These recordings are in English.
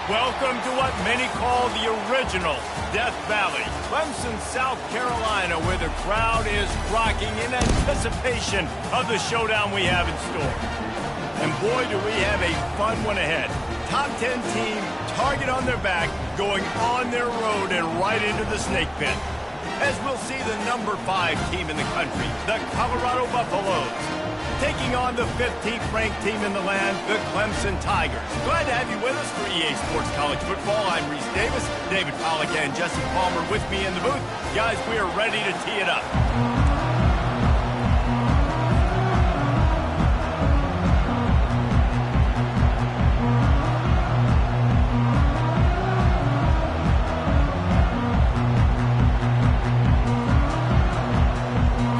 Welcome to what many call the original Death Valley, Clemson, South Carolina, where the crowd is rocking in anticipation of the showdown we have in store. And boy, do we have a fun one ahead. Top 10 team, target on their back, going on their road and right into the snake pit. As we'll see the number 5 team in the country, the Colorado Buffaloes, taking on the 15th ranked team in the land, the Clemson Tigers. Glad to have you with us for EA Sports College Football. I'm Reese Davis, David Pollack and Jesse Palmer with me in the booth. Guys, we are ready to tee it up.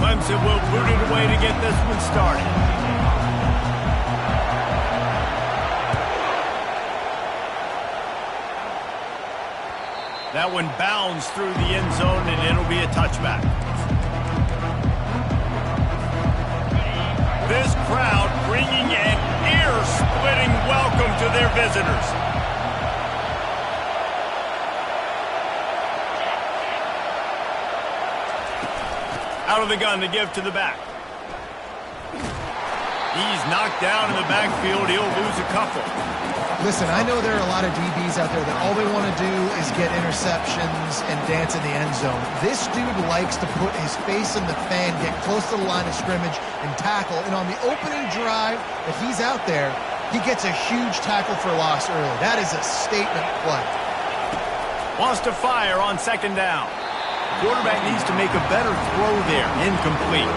Clemson will boot it away to get this one started. That one bounds through the end zone, and it'll be a touchback. This crowd bringing an ear-splitting welcome to their visitors. Out of the gun to give to the back. He's knocked down in the backfield. He'll lose a couple. Listen, I know there are a lot of DBs out there that all they want to do is get interceptions and dance in the end zone. This dude likes to put his face in the fan, get close to the line of scrimmage, and tackle. And on the opening drive that he's out there, he gets a huge tackle for loss early. That is a statement play. Wants to fire on second down. Quarterback needs to make a better throw there. Incomplete.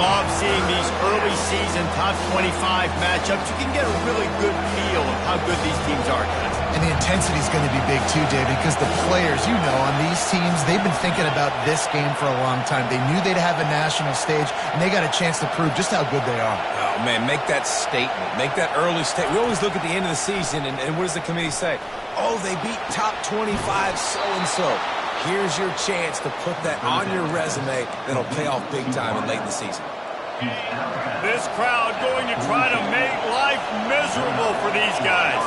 Love seeing these early season top 25 matchups. You can get a really good feel of how good these teams are, guys. And the intensity is going to be big too, David, because the players, you know, on these teams, they've been thinking about this game for a long time. They knew they'd have a national stage, and they got a chance to prove just how good they are. Oh, man, make that statement. Make that early statement. We always look at the end of the season, and what does the committee say? Oh, they beat top 25 so-and-so. Here's your chance to put that on your resume that'll pay off big time and late in the season. This crowd going to try to make life miserable for these guys.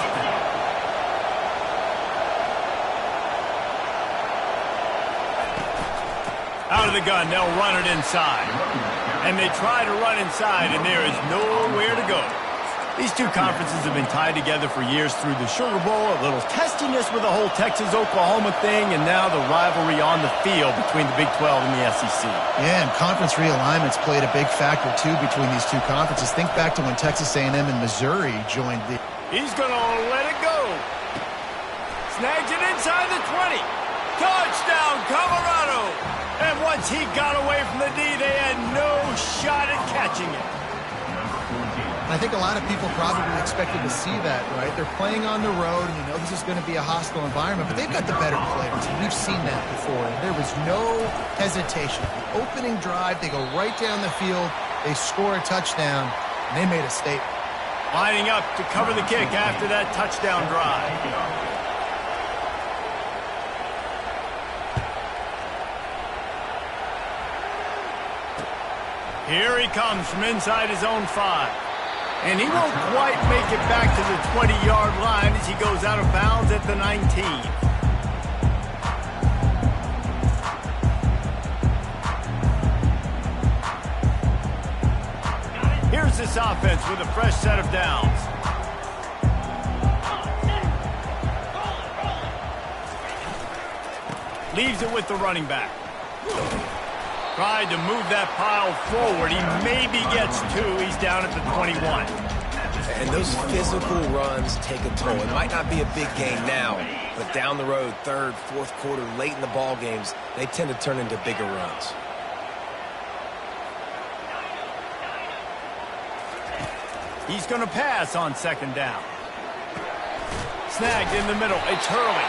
Out of the gun, they'll run it inside. And they try to run inside, and there is nowhere to go. These two conferences have been tied together for years through the Sugar Bowl, a little testiness with the whole Texas-Oklahoma thing, and now the rivalry on the field between the Big 12 and the SEC. Yeah, and conference realignments played a big factor, too, between these two conferences. Think back to when Texas A&M and Missouri joined the... He's going to let it go. Snags it inside the 20. Touchdown, Colorado! And once he got away from the D, they had no shot at catching it. I think a lot of people probably expected to see that, right? They're playing on the road, and you know this is going to be a hostile environment, but they've got the better players. We've seen that before. There was no hesitation. The opening drive, they go right down the field, they score a touchdown, and they made a statement. Lining up to cover the kick after that touchdown drive. Here he comes from inside his own 5. And he won't quite make it back to the 20-yard line as he goes out of bounds at the 19. Here's this offense with a fresh set of downs. Leaves it with the running back. Tried to move that pile forward. He maybe gets 2. He's down at the 21. And those physical runs take a toll. It might not be a big gain now, but down the road, third, fourth quarter, late in the ball games, they tend to turn into bigger runs. He's going to pass on second down. Snagged in the middle. It's Hurley.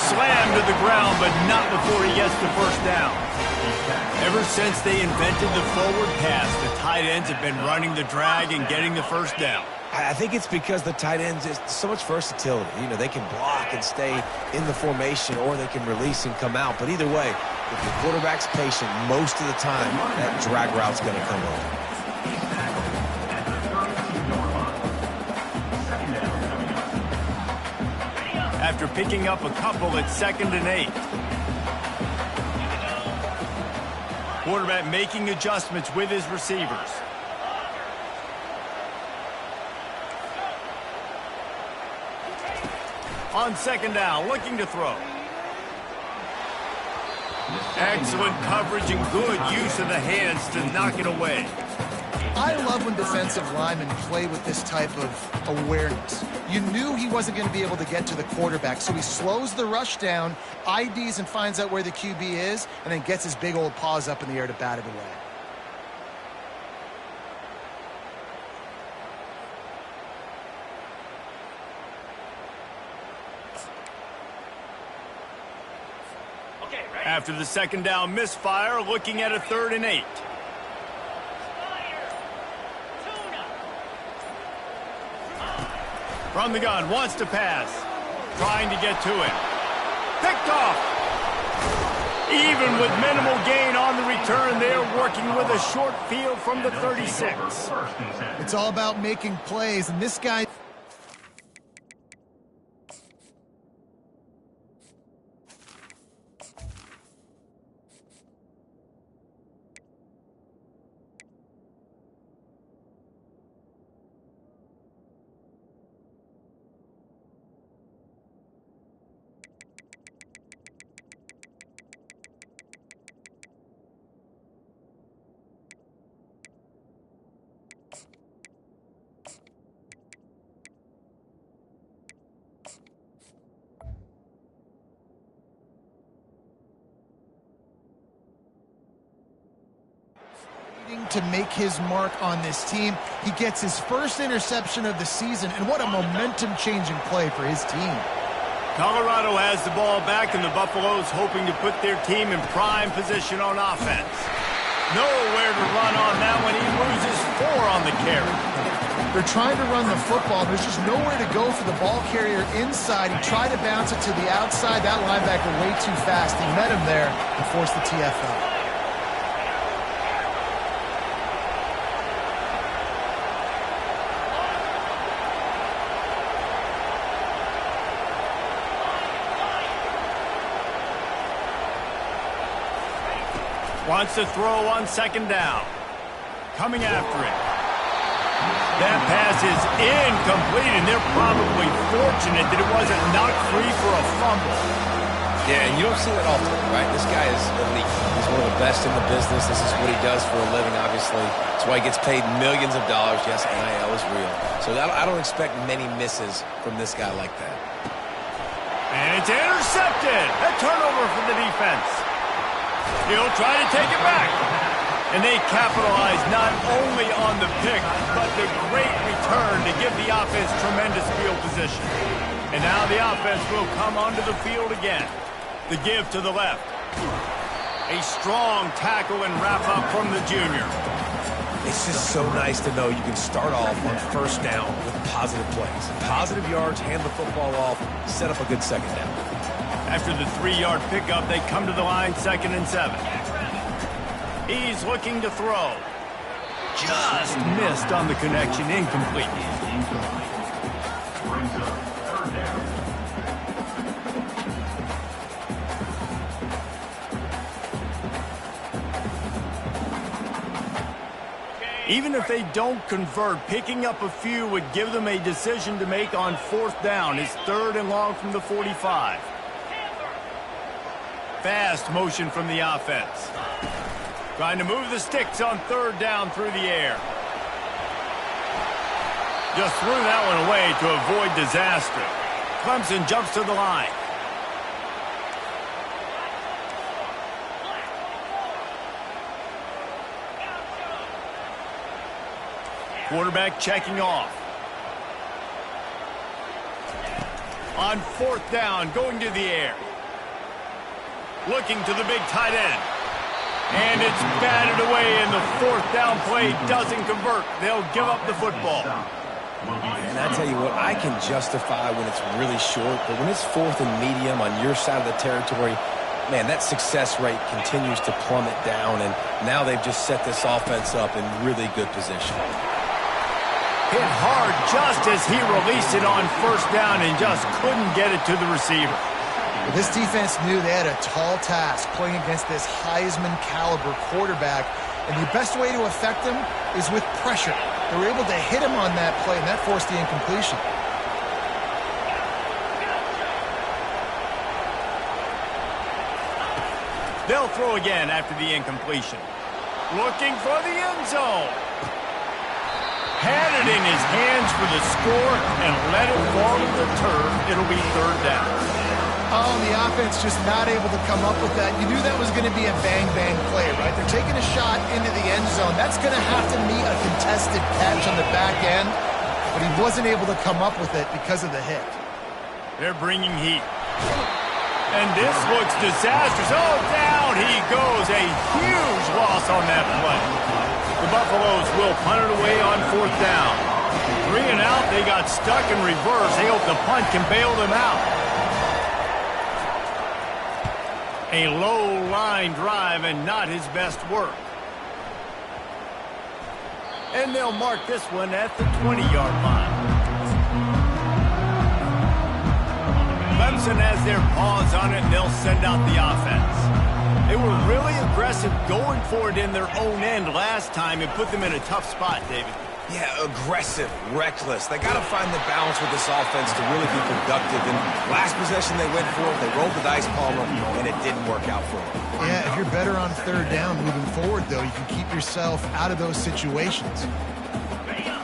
Slammed to the ground, but not before he gets the first down. Ever since they invented the forward pass, the tight ends have been running the drag and getting the first down. I think it's because the tight ends is so much versatility. You know, they can block and stay in the formation, or they can release and come out. But either way, if the quarterback's patient, most of the time, that drag route's going to come over. after picking up a couple at 2nd and 8. Quarterback making adjustments with his receivers. On 2nd down, looking to throw. Excellent coverage and good use of the hands to knock it away. I love when defensive linemen play with this type of awareness. You knew he wasn't going to be able to get to the quarterback, so he slows the rush down, IDs and finds out where the QB is, and then gets his big old paws up in the air to bat it away. After the 2nd down misfire, looking at a 3rd and 8. From the gun, wants to pass. Trying to get to it. Picked off. Even with minimal gain on the return, they're working with a short field from the 36. It's all about making plays, and this guy... to make his mark on this team. He gets his first interception of the season, and what a momentum-changing play for his team. Colorado has the ball back, and the Buffaloes hoping to put their team in prime position on offense. Nowhere to run on that one. He loses 4 on the carry. They're trying to run the football. There's just nowhere to go for the ball carrier inside. He tried to bounce it to the outside. That linebacker way too fast. He met him there and forced the TFL. Wants to throw on 2nd down. Coming after it. That pass is incomplete, and they're probably fortunate that it wasn't knocked free for a fumble. Yeah, and you don't see that often, right? This guy is elite. He's one of the best in the business. This is what he does for a living, obviously. That's why he gets paid millions of dollars. Yes, NIL is real. So I don't expect many misses from this guy like that. And it's intercepted. A turnover for the defense. He'll try to take it back. And they capitalize not only on the pick, but the great return to give the offense tremendous field position. And now the offense will come onto the field again. The give to the left. A strong tackle and wrap up from the junior. It's just so nice to know you can start off on 1st down with positive plays. Positive yards, hand the football off, set up a good 2nd down. After the 3-yard pickup, they come to the line 2nd and 7. He's looking to throw. Just missed on the connection, incomplete. Even if they don't convert, picking up a few would give them a decision to make on 4th down. It's 3rd and long from the 45. Fast motion from the offense. Trying to move the sticks on 3rd down through the air. Just threw that one away to avoid disaster. Clemson jumps to the line. Quarterback checking off. On 4th down, going to the air. Looking to the big tight end. And it's batted away, and the 4th down play doesn't convert. They'll give up the football. And I tell you what, I can justify when it's really short, but when it's 4th and medium on your side of the territory, man, that success rate continues to plummet down, and now they've just set this offense up in really good position. Hit hard just as he released it on first down and just couldn't get it to the receiver. This defense knew they had a tall task playing against this Heisman caliber quarterback, and the best way to affect him is with pressure. They were able to hit him on that play, and that forced the incompletion. They'll throw again after the incompletion. Looking for the end zone. Had it in his hands for the score and let it fall to the turf. It'll be third down. Oh, and the offense just not able to come up with that. You knew that was going to be a bang-bang play, right? They're taking a shot into the end zone. That's going to have to meet a contested catch on the back end, but he wasn't able to come up with it because of the hit. They're bringing heat. And this looks disastrous. Oh, down he goes. A huge loss on that play. The Buffaloes will punt it away on fourth down. 3 and out. They got stuck in reverse. They hope the punt can bail them out. A low-line drive and not his best work. And they'll mark this one at the 20-yard line. Clemson has their paws on it, and they'll send out the offense. They were really aggressive going for it in their own end last time and put them in a tough spot, David. Yeah, aggressive, reckless. They got to find the balance with this offense to really be productive. And last possession they went for it, they rolled the dice, Palmer, and it didn't work out for them. Yeah, if you're better on third down moving forward, though, you can keep yourself out of those situations.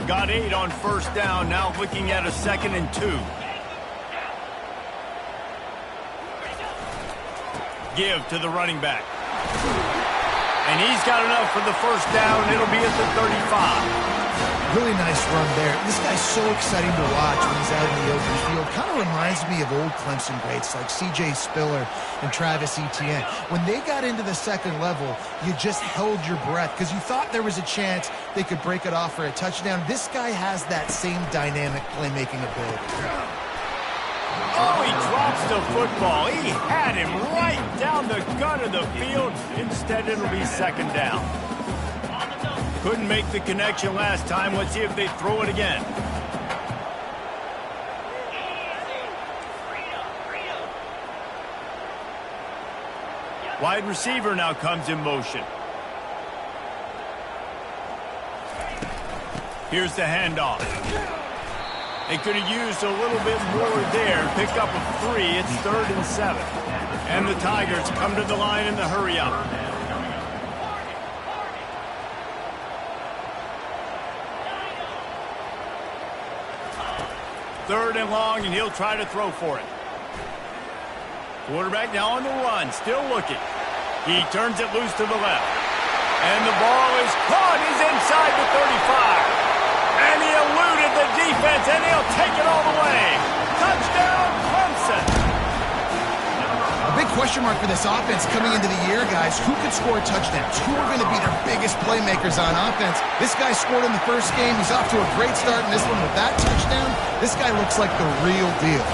Got 8 on first down, now looking at a 2nd and 2. Give to the running back. And he's got enough for the first down. It'll be at the 35. Really nice run there. This guy's so exciting to watch when he's out in the open field. Kind of reminds me of old Clemson greats like C.J. Spiller and Travis Etienne. When they got into the second level, you just held your breath because you thought there was a chance they could break it off for a touchdown. This guy has that same dynamic playmaking ability. Oh, he drops the football. He had him right down the gut of the field. Instead, it'll be 2nd down. Couldn't make the connection last time. Let's see if they throw it again. Wide receiver now comes in motion. Here's the handoff. They could have used a little bit more there. Pick up a 3. It's 3rd and 7. And the Tigers come to the line in the hurry-up. Third and long, and he'll try to throw for it. Quarterback now on the run, still looking. He turns it loose to the left. And the ball is caught. He's inside the 35. And he eluded the defense, and he'll take it all the way. Touchdown, Clemson. A big question mark for this offense coming into the year, guys. Who could score touchdowns? Who are going to be their biggest playmakers on offense? This guy scored in the first game. He's off to a great start in this one with that touchdown. This guy looks like the real deal.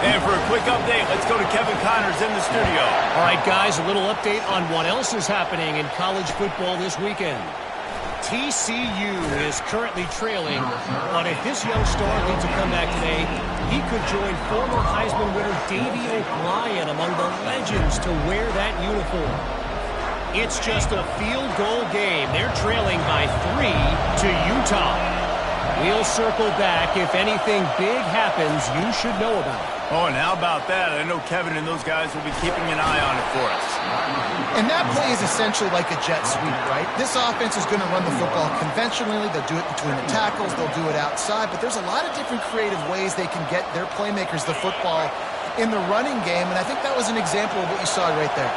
And for a quick update, let's go to Kevin Connors in the studio. All right, guys, a little update on what else is happening in college football this weekend. TCU is currently trailing, but if this young star leads a comeback today, he could join former Heisman winner Davey O'Brien among the legends to wear that uniform. It's just a field goal game. They're trailing by 3 to Utah. We'll circle back. If anything big happens, you should know about it. Oh, and how about that? I know Kevin and those guys will be keeping an eye on it for us. And that play is essentially like a jet sweep, right? This offense is going to run the football conventionally. They'll do it between the tackles. They'll do it outside. But there's a lot of different creative ways they can get their playmakers the football in the running game. And I think that was an example of what you saw right there.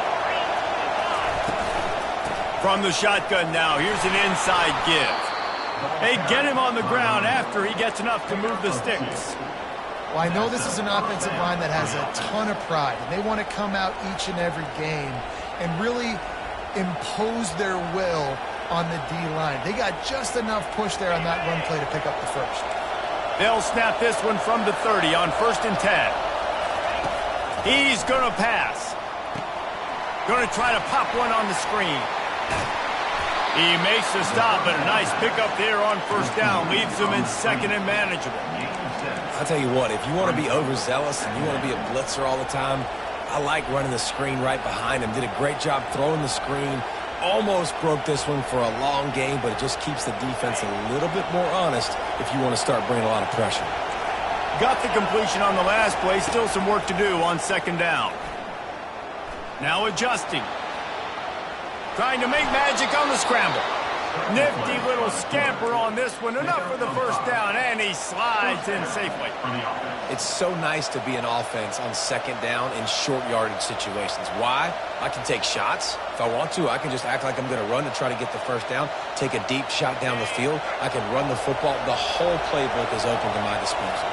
From the shotgun now, here's an inside give. They get him on the ground after he gets enough to move the sticks. Well, I know this is an offensive line that has a ton of pride, and they want to come out each and every game and really impose their will on the D-line. They got just enough push there on that run play to pick up the first. They'll snap this one from the 30 on 1st and 10. He's going to pass. Going to try to pop one on the screen. He makes the stop, but a nice pickup there on first down. Leaves them in second and manageable. I'll tell you what, if you want to be overzealous and you want to be a blitzer all the time, I like running the screen right behind him. Did a great job throwing the screen. Almost broke this one for a long game, but it just keeps the defense a little bit more honest if you want to start bringing a lot of pressure. Got the completion on the last play. Still some work to do on second down. Now adjusting. Trying to make magic on the scramble. Nifty little scamper on this one. Enough for the first down, and he slides in safely. It's so nice to be an offense on second down in short yardage situations. Why? I can take shots. If I want to, I can just act like I'm going to run to try to get the first down, take a deep shot down the field. I can run the football. The whole playbook is open to my disposal.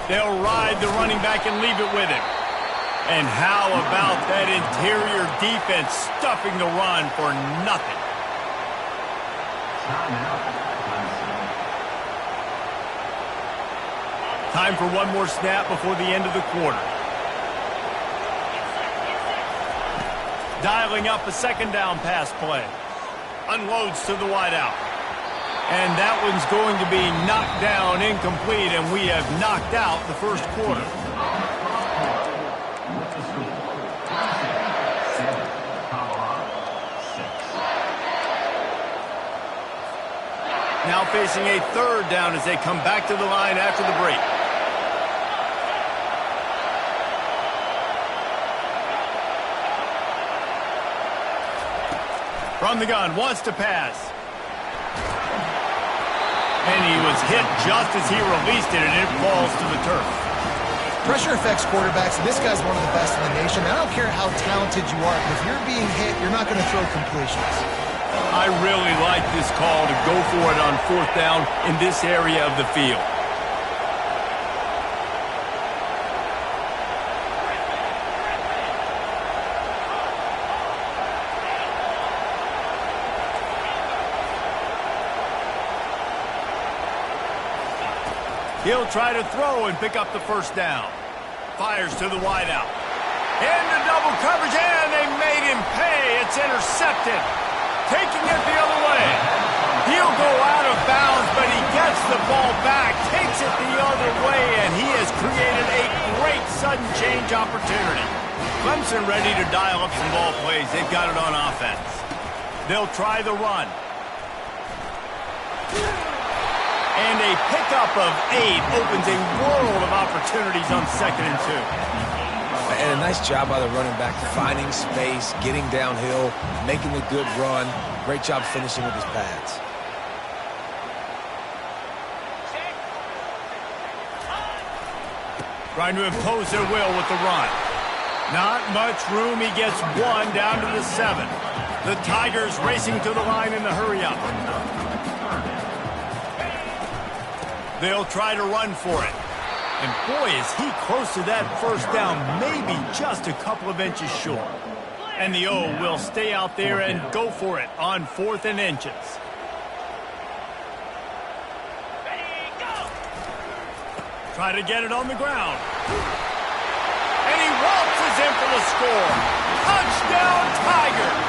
They'll ride the running back and leave it with him. And how about that interior defense stuffing the run for nothing? Time for one more snap before the end of the quarter. Dialing up a second down pass play. Unloads to the wideout. And that one's going to be knocked down incomplete, and we have knocked out the first quarter. Now facing a third down as they come back to the line after the break. From the gun, wants to pass. And he was hit just as he released it, and it falls to the turf. Pressure affects quarterbacks, and this guy's one of the best in the nation. I don't care how talented you are, but if you're being hit, you're not going to throw completions. I really like this call to go for it on fourth down in this area of the field. He'll try to throw and pick up the first down. Fires to the wideout. Into double coverage, and they made him pay. It's intercepted. Taking it the other way. He'll go out of bounds, but he gets the ball back, takes it the other way, and he has created a great sudden change opportunity. Clemson ready to dial up some ball plays. They've got it on offense. They'll try the run. And a pickup of 8 opens a world of opportunities on 2nd and 2. And a nice job by the running back, finding space, getting downhill, making a good run. Great job finishing with his pads. Trying to impose their will with the run. Not much room. He gets 1 down to the 7. The Tigers racing to the line in the hurry-up. They'll try to run for it. And boy, is he close to that first down, maybe just a couple of inches short. And the O will stay out there and go for it on 4th and inches. Try to get it on the ground. And he waltzes in for the score. Touchdown, Tigers!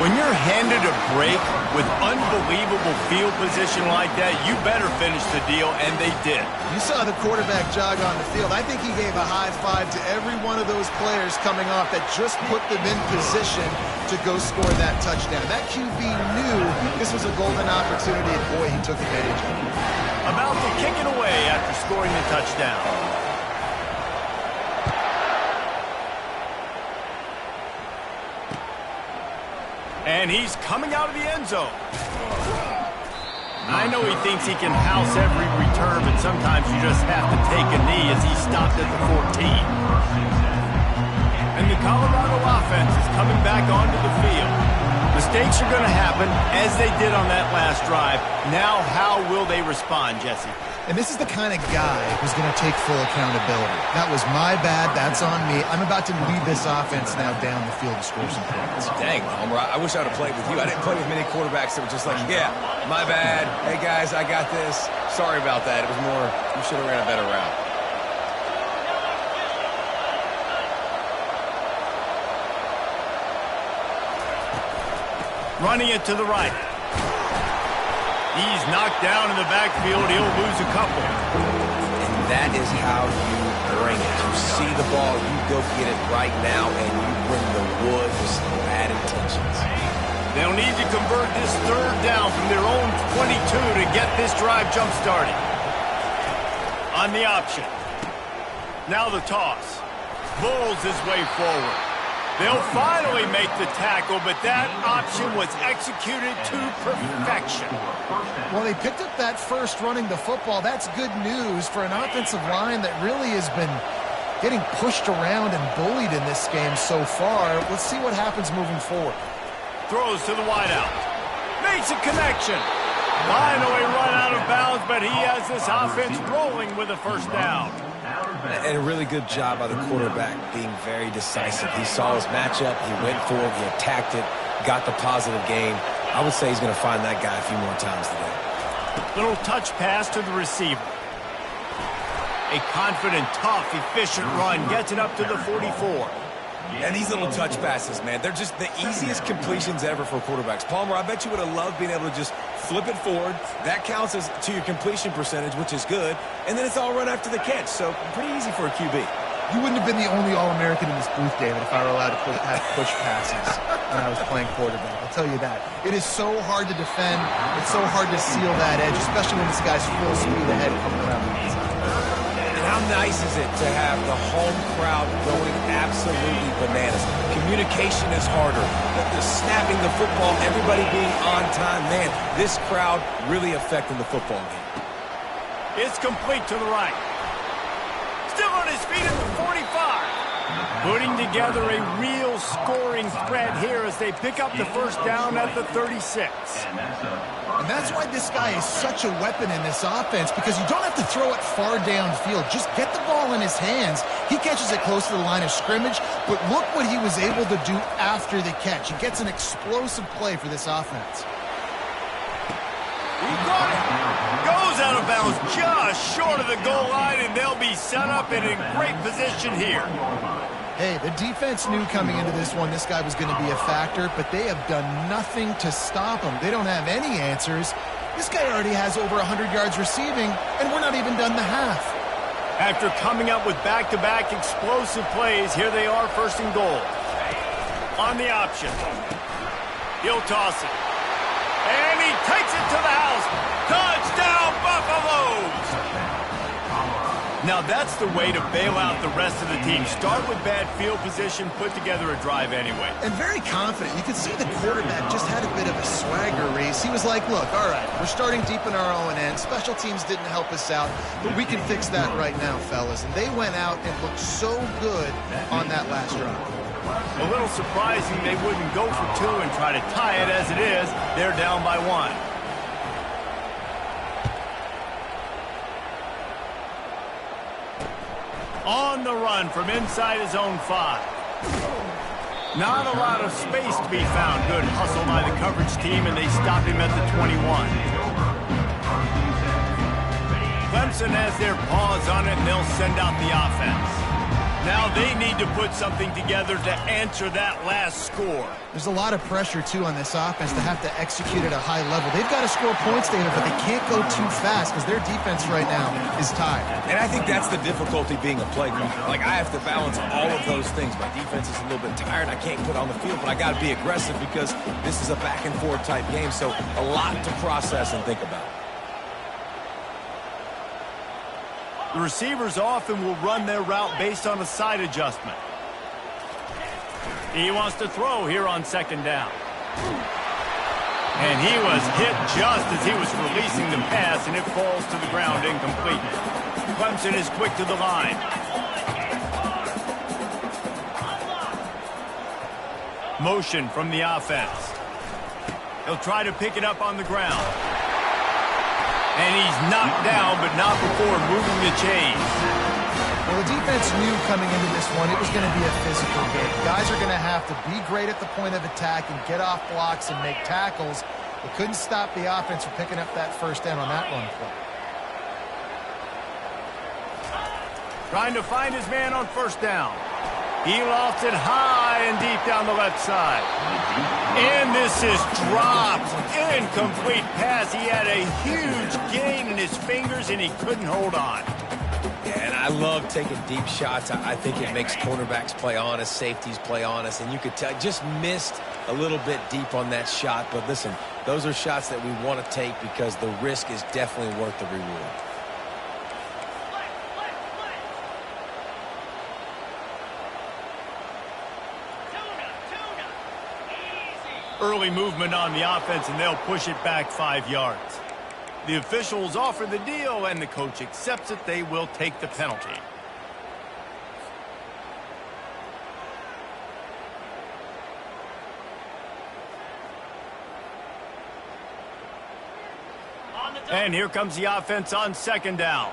When you're handed a break with unbelievable field position like that, you better finish the deal, and they did. You saw the quarterback jog on the field. I think he gave a high five to every one of those players coming off that just put them in position to go score that touchdown. That QB knew this was a golden opportunity, and boy, he took advantage of it. About to kick it away after scoring the touchdown. And he's coming out of the end zone. I know he thinks he can house every return, but sometimes you just have to take a knee as he stopped at the 14. And the Colorado offense is coming back onto the field. Mistakes are going to happen, as they did on that last drive. Now, how will they respond, Jesse? And this is the kind of guy who's going to take full accountability. That was my bad. That's on me. I'm about to lead this offense now down the field to score some points. Dang, Homer, I wish I would have played with you. I didn't play with many quarterbacks that were just like, yeah, my bad. Hey, guys, I got this. Sorry about that. It was more, you should have ran a better route. Running it to the right. He's knocked down in the backfield. He'll lose a couple. And that is how you bring it. You see the ball, you go get it right now, and you bring the wood with some bad intentions. They'll need to convert this third down from their own 22 to get this drive jump-started. On the option. Now the toss. Bulls his way forward. They'll finally make the tackle, but that option was executed to perfection. Well, they picked up that first running the football. That's good news for an offensive line that really has been getting pushed around and bullied in this game so far. Let's see what happens moving forward. Throws to the wideout. Makes a connection. Finally run out of bounds, but he has this offense rolling with a first down. And a really good job by the quarterback being very decisive. He saw his matchup, he went for it, he attacked it, got the positive gain. I would say he's going to find that guy a few more times today. Little touch pass to the receiver. A confident, tough, efficient run gets it up to the 44. And these little touch passes, man, they're just the easiest completions ever for quarterbacks. Palmer, I bet you would have loved being able to just flip it forward. That counts as to your completion percentage, which is good. And then it's all run after the catch, so pretty easy for a QB. You wouldn't have been the only All-American in this booth, David, if I were allowed to have push passes when I was playing quarterback. I'll tell you that. It is so hard to defend. It's so hard to seal that edge, especially when this guy's full speed ahead coming around the inside. And how nice is it to have the home crowd going absolutely bananas? Communication is harder. The snapping the football, everybody being on time. Man, this crowd really affecting the football game. It's complete to the right. Still on his feet at the 45. Putting together a real scoring threat here as they pick up the first down at the 36. And that's why this guy is such a weapon in this offense, because you don't have to throw it far downfield. Just get the ball in his hands. He catches it close to the line of scrimmage, but look what he was able to do after the catch. He gets an explosive play for this offense. He got it. Goes out of bounds just short of the goal line, and they'll be set up and in great position here. Hey, the defense knew coming into this one this guy was going to be a factor, but they have done nothing to stop him. They don't have any answers. This guy already has over 100 yards receiving, and we're not even done the half. After coming up with back-to-back explosive plays, here they are, first and goal. On the option. He'll toss it. And he takes it to the house. Touchdown, Buffaloes! Now that's the way to bail out the rest of the team. Start with bad field position, put together a drive anyway. And very confident. You could see the quarterback just had a bit of a swagger, Reese. He was like, look, all right, we're starting deep in our own end. Special teams didn't help us out, but we can fix that right now, fellas. And they went out and looked so good on that last drive. A little surprising they wouldn't go for two and try to tie it. As it is, they're down by one. On the run from inside his own 5. Not a lot of space to be found. Good hustle by the coverage team, and they stop him at the 21. Clemson has their paws on it, and they'll send out the offense. Now they need to put something together to answer that last score. There's a lot of pressure, too, on this offense to have to execute at a high level. They've got to score points, David, but they can't go too fast because their defense right now is tired. And I think that's the difficulty being a play caller. Like, I have to balance all of those things. My defense is a little bit tired. I can't put on the field, but I got to be aggressive because this is a back-and-forth type game, so a lot to process and think about. The receivers often will run their route based on a side adjustment. He wants to throw here on second down. And he was hit just as he was releasing the pass, and it falls to the ground incomplete. Clemson is quick to the line. Motion from the offense. He'll try to pick it up on the ground. And he's knocked down, but not before moving the chains. Well, the defense knew coming into this one it was going to be a physical game. Guys are going to have to be great at the point of attack and get off blocks and make tackles. They couldn't stop the offense from picking up that first down on that run play. Trying to find his man on first down. He lofts it high, high and deep down the left side. And this is dropped. Incomplete pass. He had a huge gain in his fingers, and he couldn't hold on. Yeah, and I love taking deep shots. I think it makes cornerbacks play honest, safeties play honest, and you could tell just missed a little bit deep on that shot. But listen, those are shots that we want to take because the risk is definitely worth the reward. Early movement on the offense, and they'll push it back 5 yards. The officials offer the deal, and the coach accepts it. They will take the penalty. And here comes the offense on second down.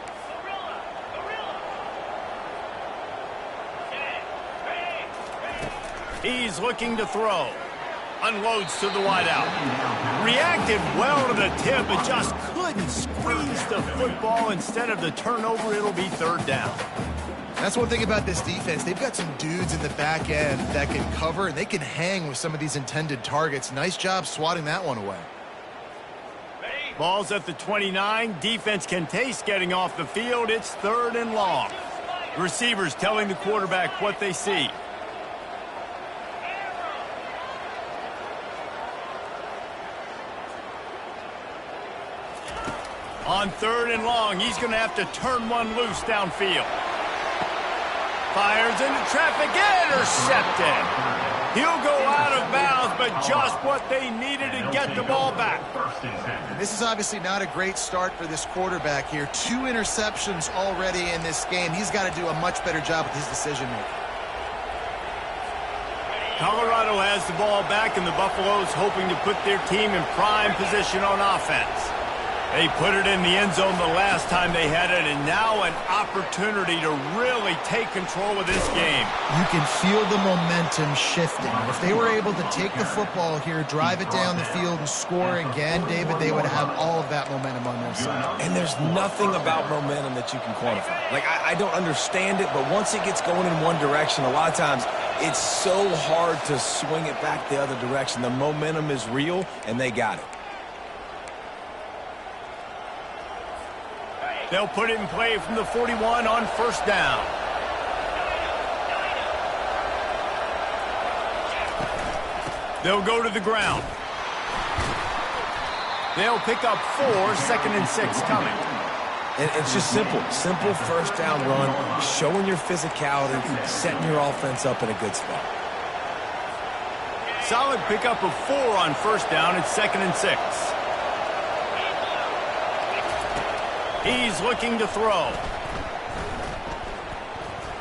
He's looking to throw. Unloads to the wideout. Reacted well to the tip, but just couldn't squeeze the football. Instead of the turnover, it'll be third down. That's one thing about this defense. They've got some dudes in the back end that can cover, and they can hang with some of these intended targets. Nice job swatting that one away. Ball's at the 29. Defense can taste getting off the field. It's third and long. Receivers telling the quarterback what they see. On third and long, he's going to have to turn one loose downfield. Fires into traffic, intercepted. He'll go out of bounds, but just what they needed to get the ball back. This is obviously not a great start for this quarterback here. 2 interceptions already in this game. He's got to do a much better job with his decision-making. Colorado has the ball back, and the Buffaloes hoping to put their team in prime position on offense. They put it in the end zone the last time they had it, and now an opportunity to really take control of this game. You can feel the momentum shifting. If they were able to take the football here, drive it down the field, and score again, David, they would have all of that momentum on their side. And there's nothing about momentum that you can quantify. Like, I don't understand it, but once it gets going in one direction, a lot of times it's so hard to swing it back the other direction. The momentum is real, and they got it. They'll put it in play from the 41 on first down. They'll go to the ground. They'll pick up 4, second and 6 coming. And it's just simple. Simple first down run, showing your physicality, setting your offense up in a good spot. Solid pickup of 4 on first down. It's second and 6. He's looking to throw.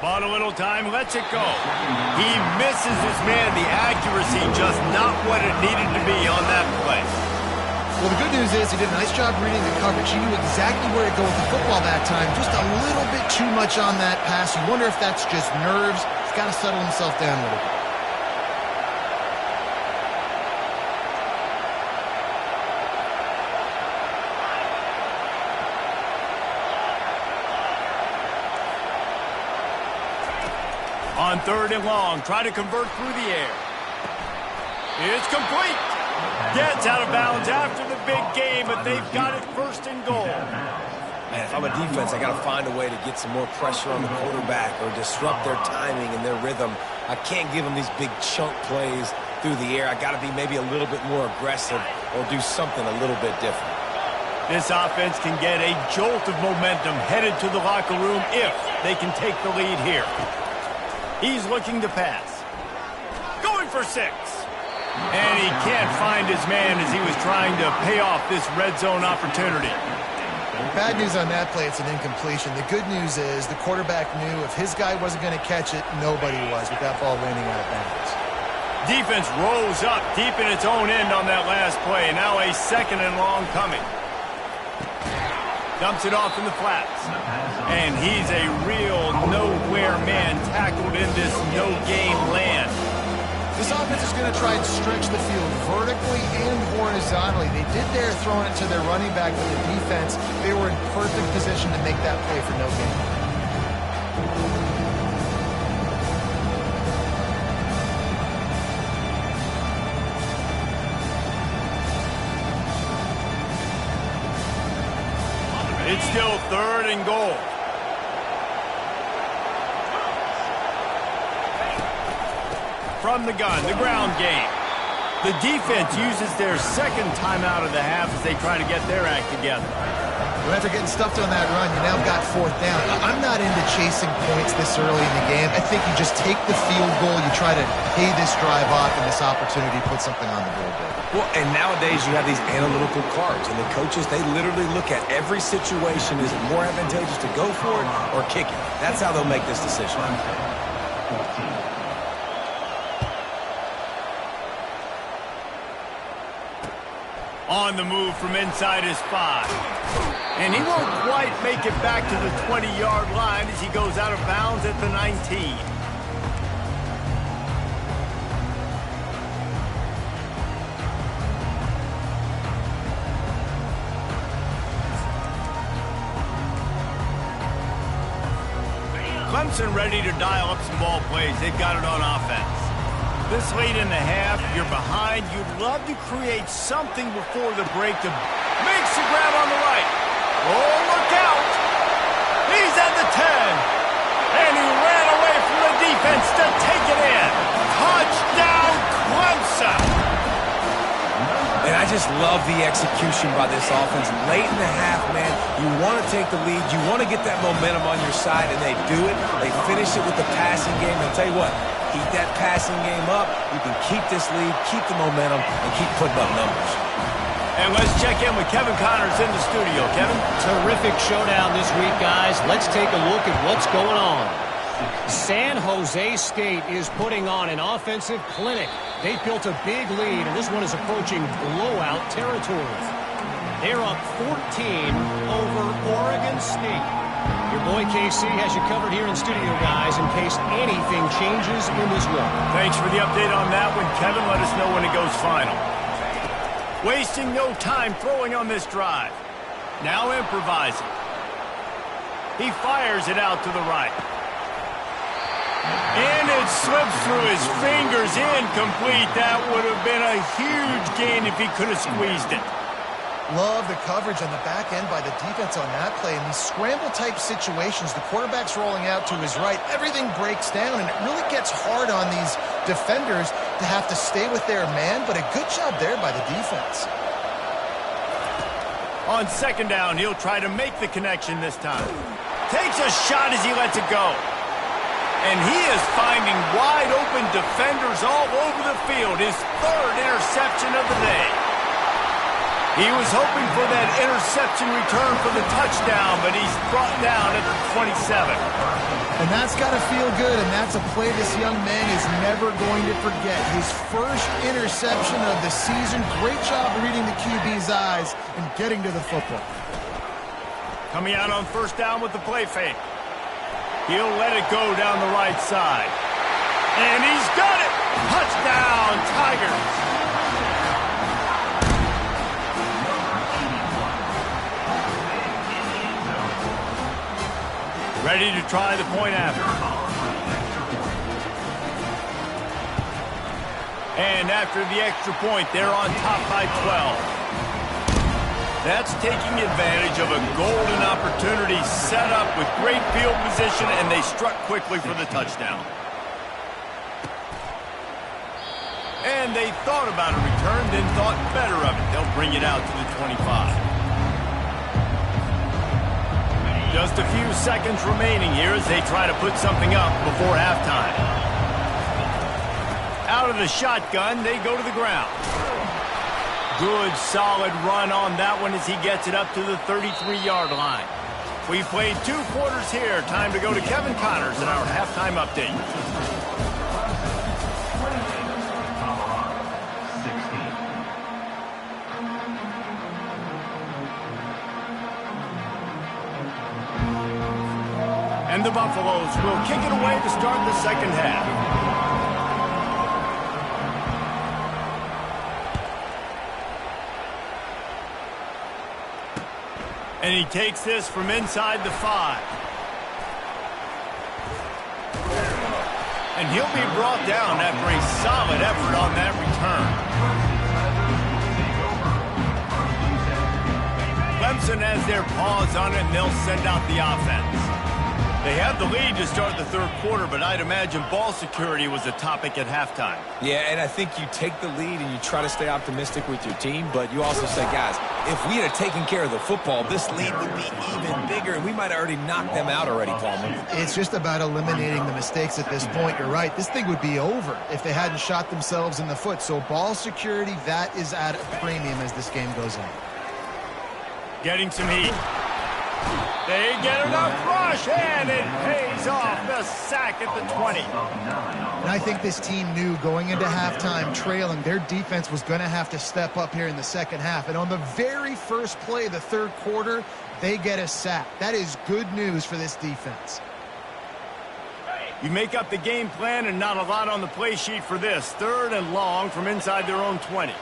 Bought a little time, lets it go. He misses his man. The accuracy just not what it needed to be on that play. Well, the good news is he did a nice job reading the coverage. He knew exactly where to go with the football that time. Just a little bit too much on that pass. You wonder if that's just nerves. He's got to settle himself down a little bit. On third and long, try to convert through the air. It's complete. Gets out of bounds after the big game, but they've got it first and goal. Man, if I'm a defense, I got to find a way to get some more pressure on the quarterback or disrupt their timing and their rhythm. I can't give them these big chunk plays through the air. I got to be maybe a little bit more aggressive or do something a little bit different. This offense can get a jolt of momentum headed to the locker room if they can take the lead here. He's looking to pass. Going for 6. And he can't find his man as he was trying to pay off this red zone opportunity. Bad news on that play, it's an incompletion. The good news is the quarterback knew if his guy wasn't going to catch it, nobody was with that ball landing out of bounds. Defense rolls up deep in its own end on that last play. Now a second and long coming. Dumps it off in the flats. And he's a real nowhere man tackled in this no-game land. This offense is going to try and stretch the field vertically and horizontally. They did there throwing it to their running back, but the defense, they were in perfect position to make that play for no gain. It's still 3rd and goal. From the gun, the ground game. The defense uses their second timeout of the half as they try to get their act together. Well, after getting stuffed on that run, you now got 4th down. I'm not into chasing points this early in the game. I think you just take the field goal, you try to pay this drive off, and this opportunity put something on the board there. Well, and nowadays you have these analytical cards, and the coaches, they literally look at every situation. Is it more advantageous to go for it or kick it? That's how they'll make this decision. On the move from inside his 5. And he won't quite make it back to the 20-yard line as he goes out of bounds at the 19. Clemson ready to dial up some ball plays. They've got it on offense. This late in the half, you're behind. You'd love to create something before the break to makes the grab on the right. Oh, look out! He's at the 10. And he ran away from the defense to take it in. Touchdown, Clemson! And I just love the execution by this offense. Late in the half, man, you want to take the lead. You want to get that momentum on your side, and they do it. They finish it with the passing game. And I'll tell you what, keep that passing game up. You can keep this lead, keep the momentum, and keep putting up numbers. And let's check in with Kevin Connors in the studio. Kevin? Terrific showdown this week, guys. Let's take a look at what's going on. San Jose State is putting on an offensive clinic. They built a big lead, and this one is approaching blowout territory. They're up 14 over Oregon State. Your boy KC has you covered here in studio, guys, in case anything changes in this one. Thanks for the update on that one, Kevin. Let us know when it goes final. Wasting no time throwing on this drive. Now improvising. He fires it out to the right. And it slips through his fingers, incomplete. That would have been a huge gain if he could have squeezed it. Love the coverage on the back end by the defense on that play. In these scramble-type situations, the quarterback's rolling out to his right. Everything breaks down, and it really gets hard on these defenders to have to stay with their man, but a good job there by the defense. On 2nd down, he'll try to make the connection this time. Takes a shot as he lets it go. And he is finding wide-open defenders all over the field. His 3rd interception of the day. He was hoping for that interception return for the touchdown, but he's brought down at the 27. And that's got to feel good, and that's a play this young man is never going to forget. His first interception of the season. Great job reading the QB's eyes and getting to the football. Coming out on 1st down with the play fake. He'll let it go down the right side. And he's got it! Touchdown, Tigers! Ready to try the point after. And after the extra point, they're on top by 12. That's taking advantage of a golden opportunity set up with great field position, and they struck quickly for the touchdown. And they thought about a return, then thought better of it. They'll bring it out to the 25. Just a few seconds remaining here as they try to put something up before halftime. Out of the shotgun, they go to the ground. Good, solid run on that one as he gets it up to the 33-yard line. We've played 2 quarters here. Time to go to Kevin Connors in our halftime update. And the Buffaloes will kick it away to start the 2nd half. And he takes this from inside the 5. And he'll be brought down after a solid effort on that return. Clemson has their paws on it, and they'll send out the offense. They have the lead to start the third quarter, but I'd imagine ball security was a topic at halftime. Yeah, and I think you take the lead and you try to stay optimistic with your team, but you also say, guys, if we had taken care of the football, this lead would be even bigger, and we might have already knocked them out already, Palmer. It's just about eliminating the mistakes at this point. You're right. This thing would be over if they hadn't shot themselves in the foot. So ball security, that is at a premium as this game goes on. Getting some heat. They get enough rush, and it pays off. The sack at the 20. And I think this team knew going into halftime trailing, their defense was going to have to step up here in the second half. And on the very first play of the third quarter, they get a sack. That is good news for this defense. You make up the game plan and not a lot on the play sheet for this. Third and long from inside their own 20.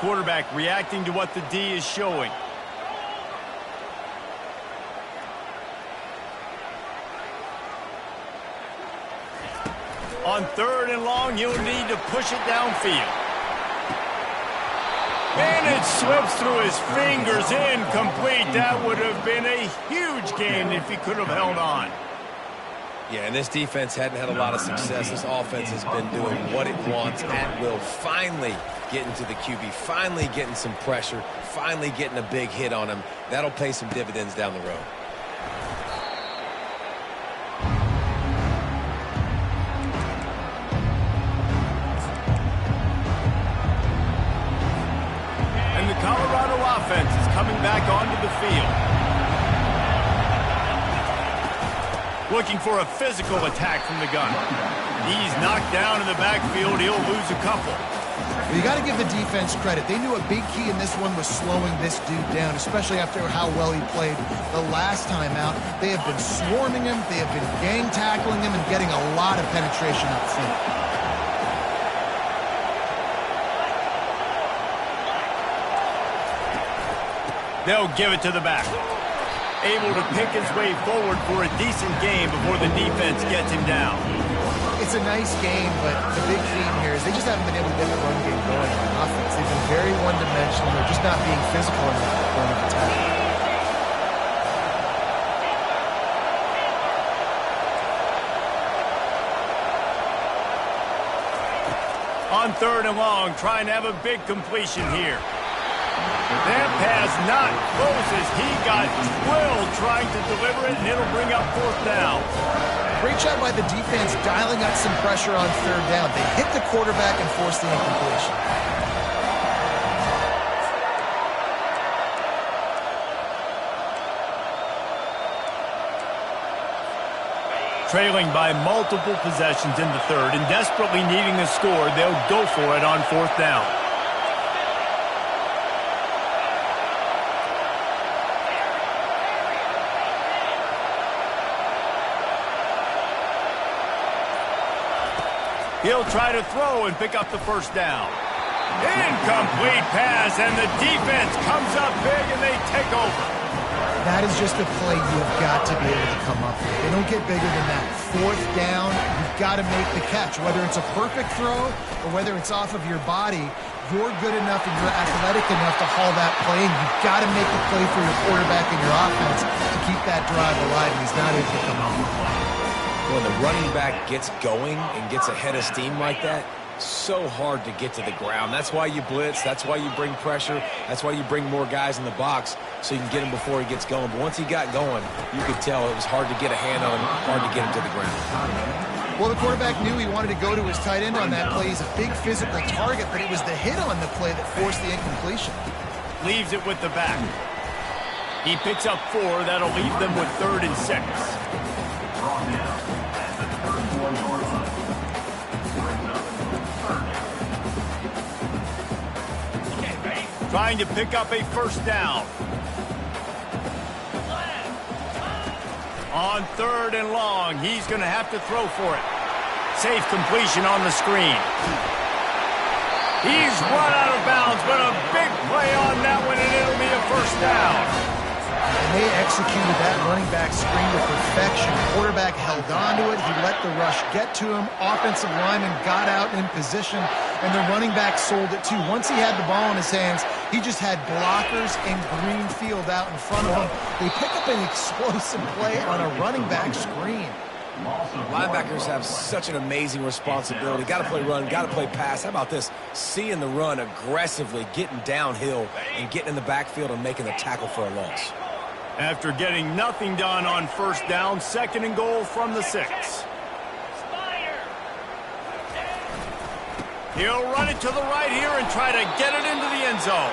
Quarterback reacting to what the D is showing. On third and long, you'll need to push it downfield. And it slips through his fingers, incomplete. That would have been a huge gain if he could have held on. Yeah, and this defense hadn't had a lot of success. This offense has been doing what it wants at will. Finally getting to the QB, finally getting some pressure, finally getting a big hit on him. That'll pay some dividends down the road. And the Colorado offense is coming back onto the field. Looking for a physical attack from the gun. He's knocked down in the backfield. He'll lose a couple. Well, you got to give the defense credit. They knew a big key in this one was slowing this dude down, especially after how well he played the last time out. They have been swarming him. They have been gang tackling him and getting a lot of penetration up front. They'll give it to the back. Able to pick his way forward for a decent game before the defense gets him down. It's a nice game, but the big theme here is they just haven't been able to get the run game going on offense. They've been very one-dimensional. They're just not being physical enough at the point of attack. On third and long, trying to have a big completion here. That pass not close as he got drilled trying to deliver it, and it'll bring up fourth down. Great job by the defense dialing up some pressure on third down. They hit the quarterback and forced the incompletion. Trailing by multiple possessions in the third and desperately needing a score, they'll go for it on fourth down. He'll try to throw and pick up the first down. Incomplete pass, and the defense comes up big, and they take over. That is just a play you've got to be able to come up with. They don't get bigger than that. Fourth down, you've got to make the catch. Whether it's a perfect throw or whether it's off of your body, you're good enough and you're athletic enough to haul that play, and you've got to make the play for your quarterback and your offense to keep that drive alive, and he's not able to come up with it. When the running back gets going and gets ahead of steam like that, so hard to get to the ground. That's why you blitz. That's why you bring pressure. That's why you bring more guys in the box so you can get him before he gets going. But once he got going, you could tell it was hard to get a hand on him, hard to get him to the ground. Well, the quarterback knew he wanted to go to his tight end on that play. He's a big physical target, but it was the hit on the play that forced the incompletion. Leaves it with the back. He picks up 4. That'll leave them with 3rd and 6. Trying to pick up a first down. On 3rd and long, he's going to have to throw for it. Safe completion on the screen. He's run out of bounds, but a big play on that one, and it'll be a first down. And they executed that running back screen to perfection. Quarterback held on to it. He let the rush get to him. Offensive lineman got out in position, and the running back sold it too. Once he had the ball in his hands, he just had blockers and green field out in front of him. They pick up an explosive play on a running back screen. Linebackers have such an amazing responsibility. Got to play run, got to play pass. How about this? Seeing the run aggressively, getting downhill, and getting in the backfield and making the tackle for a loss. After getting nothing done on first down, 2nd and goal from the 6. He'll run it to the right here and try to get it into the end zone.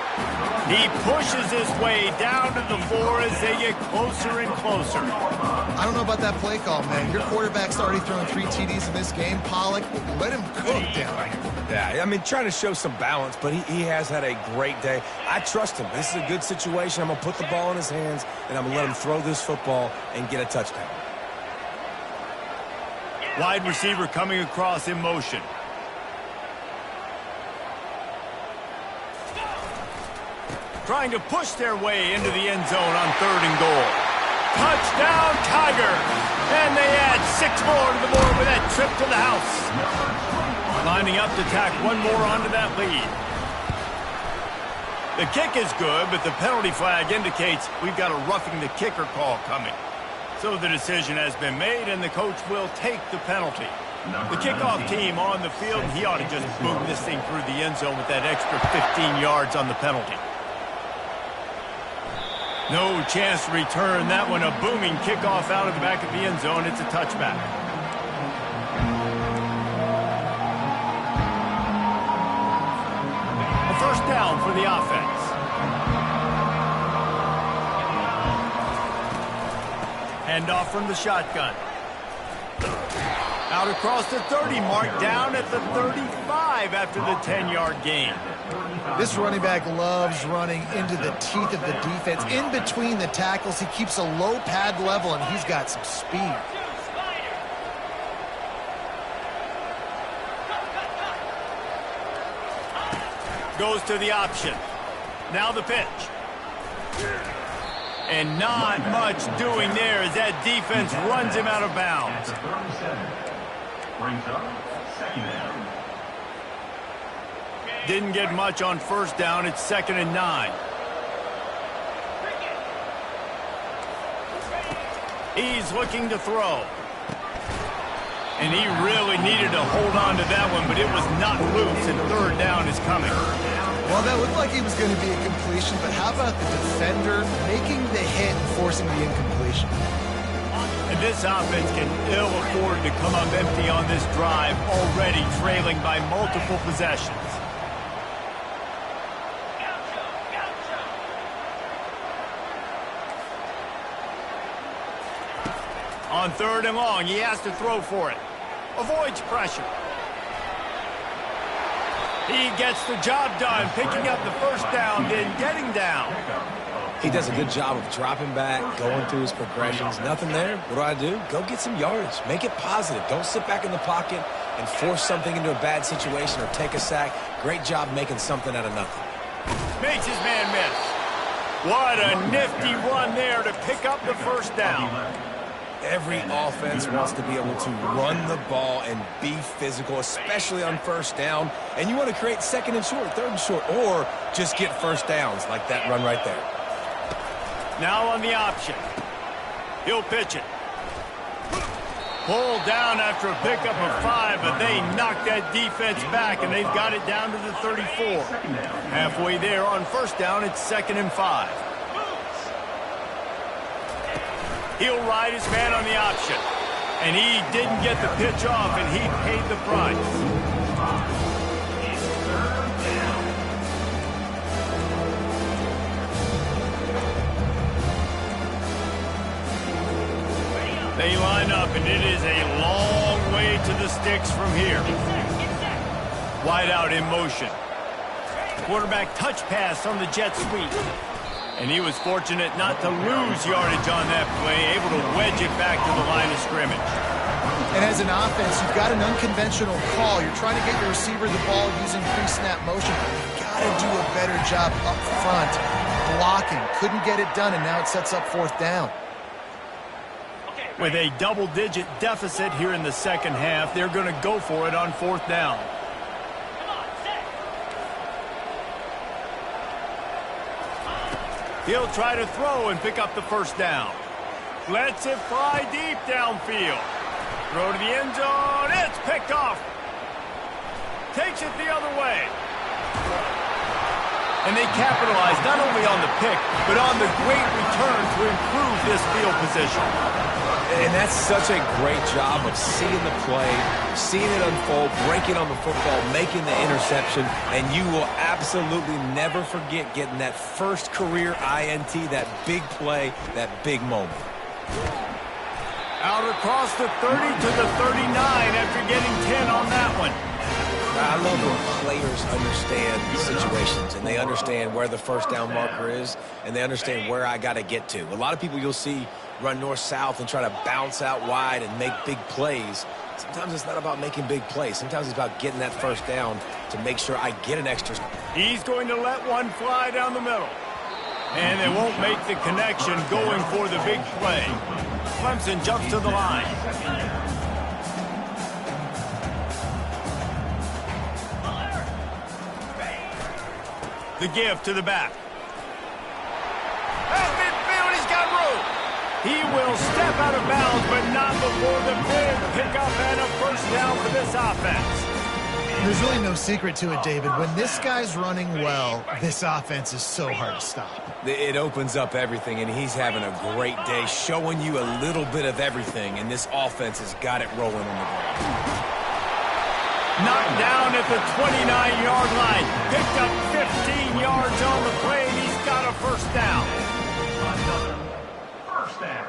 He pushes his way down to the 4 as they get closer and closer. I don't know about that play call, man. Your quarterback's already thrown 3 TDs in this game. Pollock, let him cook down here. Yeah, I mean, trying to show some balance, but he has had a great day. I trust him. This is a good situation. I'm going to put the ball in his hands, and I'm going to let him throw this football and get a touchdown. Wide receiver coming across in motion. Trying to push their way into the end zone on 3rd and goal. Touchdown, Tigers! And they add 6 more to the board with that trip to the house. Lining up to tack 1 more onto that lead. The kick is good, but the penalty flag indicates we've got a roughing the kicker call coming. So the decision has been made, and the coach will take the penalty. The kickoff team on the field, he ought to just boom this thing through the end zone with that extra 15 yards on the penalty. No chance to return that one. A booming kickoff out of the back of the end zone. It's a touchback. A first down for the offense. Hand off from the shotgun. Out across the 30 mark, down at the 35 after the 10-yard gain. This running back loves running into the teeth of the defense. In between the tackles, he keeps a low pad level, and he's got some speed. Goes to the option. Now the pitch. And not much doing there as that defense runs him out of bounds. Didn't get much on first down. It's 2nd and 9. He's looking to throw. And he really needed to hold on to that one, but it was not loose, and 3rd down is coming. Well, that looked like he was going to be a completion, but how about the defender making the hit and forcing the incompletion? And this offense can ill afford to come up empty on this drive, already trailing by multiple possessions. On 3rd and long, he has to throw for it. Avoids pressure. He gets the job done, picking up the first down, then getting down. He does a good job of dropping back, going through his progressions. Nothing there. What do? Go get some yardage. Make it positive. Don't sit back in the pocket and force something into a bad situation or take a sack. Great job making something out of nothing. Makes his man miss. What a nifty run there to pick up the first down. Every offense wants to be able to run the ball and be physical, especially on first down. And you want to create 2nd and short, 3rd and short, or just get first downs like that run right there. Now on the option. He'll pitch it. Pulled down after a pickup of 5, but they knocked that defense back, and they've got it down to the 34. Halfway there on first down, it's 2nd and 5. He'll ride his man on the option. And he didn't get the pitch off, and he paid the price. They line up, and it is a long way to the sticks from here. Wide out in motion. Quarterback touch pass on the jet sweep. And he was fortunate not to lose yardage on that play, able to wedge it back to the line of scrimmage. And as an offense, you've got an unconventional call. You're trying to get your receiver the ball using pre-snap motion. You've got to do a better job up front blocking. Couldn't get it done, and now it sets up fourth down. With a double-digit deficit here in the second half, they're going to go for it on fourth down. He'll try to throw and pick up the first down. Lets it fly deep downfield. Throw to the end zone. It's picked off. Takes it the other way. And they capitalize not only on the pick, but on the great return to improve this field position. And that's such a great job of seeing the play, seeing it unfold, breaking on the football, making the interception, and you will absolutely never forget getting that first career INT, that big play, that big moment. Out across the 30 to the 39 after getting 10 on that one. I love when players understand situations, and they understand where the first down marker is, and they understand where I got to get to. A lot of people you'll see run north-south and try to bounce out wide and make big plays. Sometimes it's not about making big plays. Sometimes it's about getting that first down to make sure I get an extra. He's going to let one fly down the middle. And they won't make the connection going for the big play. Clemson jumps to the line. The give to the back. At midfield, he's got room. He will step out of bounds, but not before the big pickup and a first down for this offense. There's really no secret to it, David. When this guy's running well, this offense is so hard to stop. It opens up everything, and he's having a great day, showing you a little bit of everything, and this offense has got it rolling on the ground. Knocked down at the 29-yard line. Picked up 15 yards on the play, and he's got a first down. First down.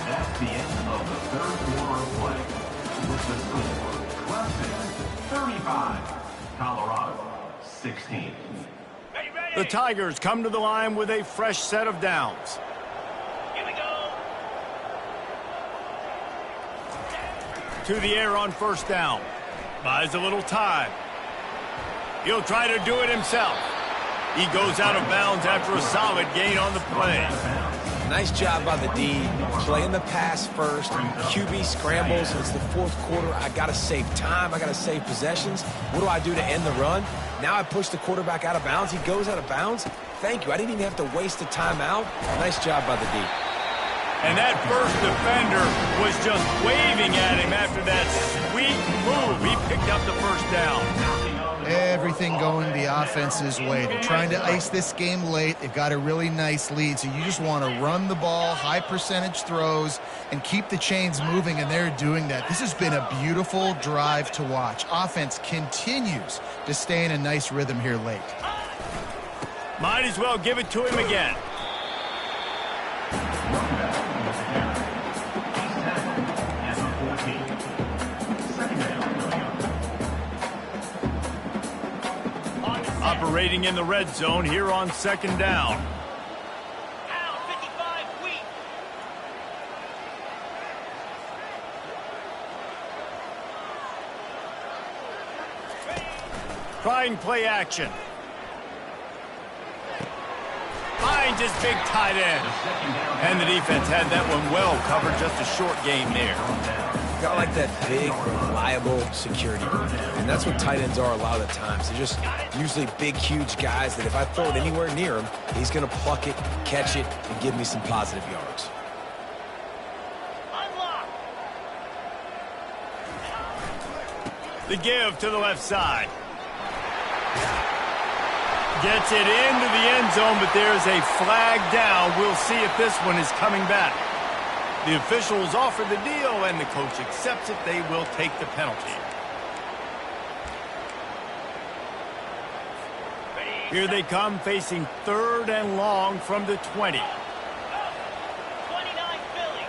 That's the end of the third quarter of play. With the score, Clemson 35, Colorado 16. The Tigers come to the line with a fresh set of downs. Here we go. To the air on first down. Buys a little time. He'll try to do it himself. He goes out of bounds after a solid gain on the play. Nice job by the D, playing the pass first. QB scrambles. It's the fourth quarter. I got to save time. I got to save possessions. What do I do to end the run? Now I push the quarterback out of bounds. He goes out of bounds. Thank you. I didn't even have to waste a timeout. Nice job by the D. And that first defender was just waving at him after that sweet move. He picked up the first down. Everything going the offense's way. They're trying to ice this game late. They've got a really nice lead, so you just want to run the ball, high percentage throws, and keep the chains moving, and they're doing that. This has been a beautiful drive to watch. Offense continues to stay in a nice rhythm here late. Might as well give it to him again. Operating in the red zone here on second down. Out 55 weak. Trying play action. Finds his big tight end. And the defense had that one well covered. Just a short gain there. Got like that big, reliable security. And that's what tight ends are a lot of the times. They're just usually big, huge guys that if I throw it anywhere near him, he's going to pluck it, catch it, and give me some positive yards. The give to the left side. Gets it into the end zone, but there's a flag down. We'll see if this one is coming back. The officials offer the deal, and the coach accepts it. They will take the penalty. Here they come, facing third and long from the 20. 29 Philly,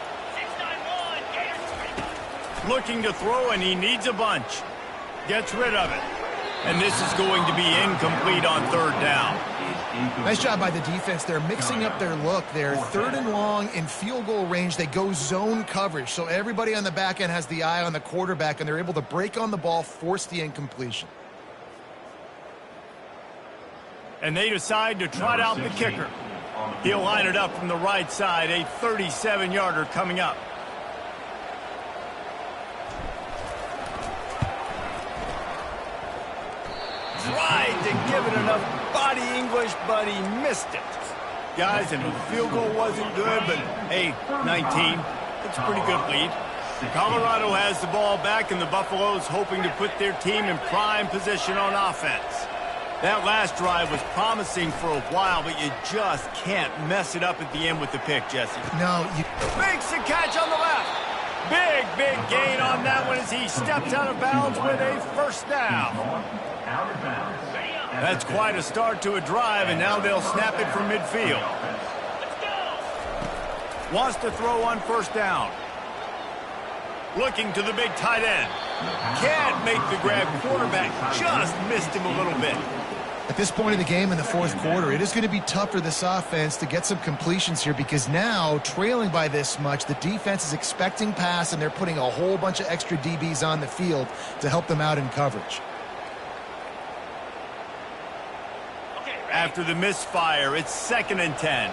691. Looking to throw, and he needs a bunch. Gets rid of it. And this is going to be incomplete on third down. Nice job by the defense. They're mixing up their look. They're third and long in field goal range. They go zone coverage. So everybody on the back end has the eye on the quarterback, and they're able to break on the ball, force the incompletion. And they decide to trot out the kicker. He'll line it up from the right side, a 37-yarder coming up. Tried to give it enough body English, but he missed it. Guys, and the field goal wasn't good, but hey, 19, it's a pretty good lead. Colorado has the ball back, and the Buffaloes hoping to put their team in prime position on offense. That last drive was promising for a while, but you just can't mess it up at the end with the pick, Jesse. No, you... Makes the catch on the left. Big gain on that one as he steps out of bounds with a first down. That's quite a start to a drive, and now they'll snap it from midfield. Wants to throw on first down. Looking to the big tight end. Can't make the grab. Quarterback just missed him a little bit. At this point in the game in the fourth quarter, it is going to be tough for this offense to get some completions here because now, trailing by this much, the defense is expecting pass, and they're putting a whole bunch of extra DBs on the field to help them out in coverage. After the misfire, it's 2nd and 10.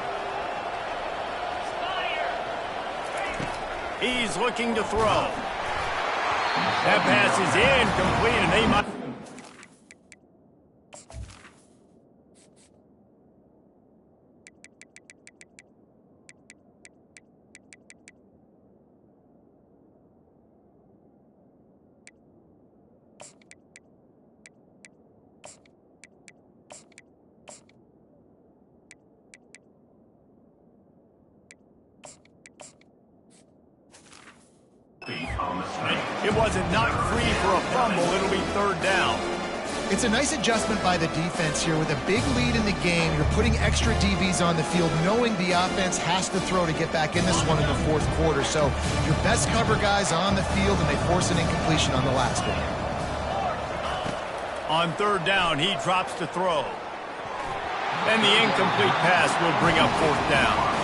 He's looking to throw. That pass is incomplete, and they might... It wasn't knocked free for a fumble. It'll be 3rd down. It's a nice adjustment by the defense here. With a big lead in the game, you're putting extra DBs on the field, knowing the offense has to throw to get back in this one in the fourth quarter. So your best cover guys on the field, and they force an incompletion on the last one. On 3rd down, he drops to throw. And the incomplete pass will bring up 4th down.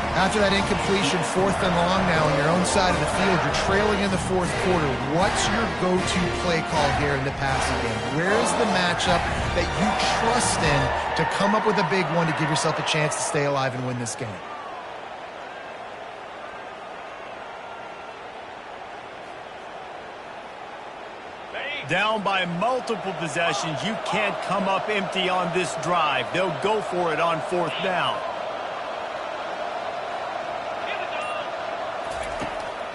After that incompletion, 4th and long now on your own side of the field, you're trailing in the fourth quarter. What's your go-to play call here in the passing game? Where's the matchup that you trust in to come up with a big one to give yourself a chance to stay alive and win this game? Down by multiple possessions, you can't come up empty on this drive. They'll go for it on 4th down.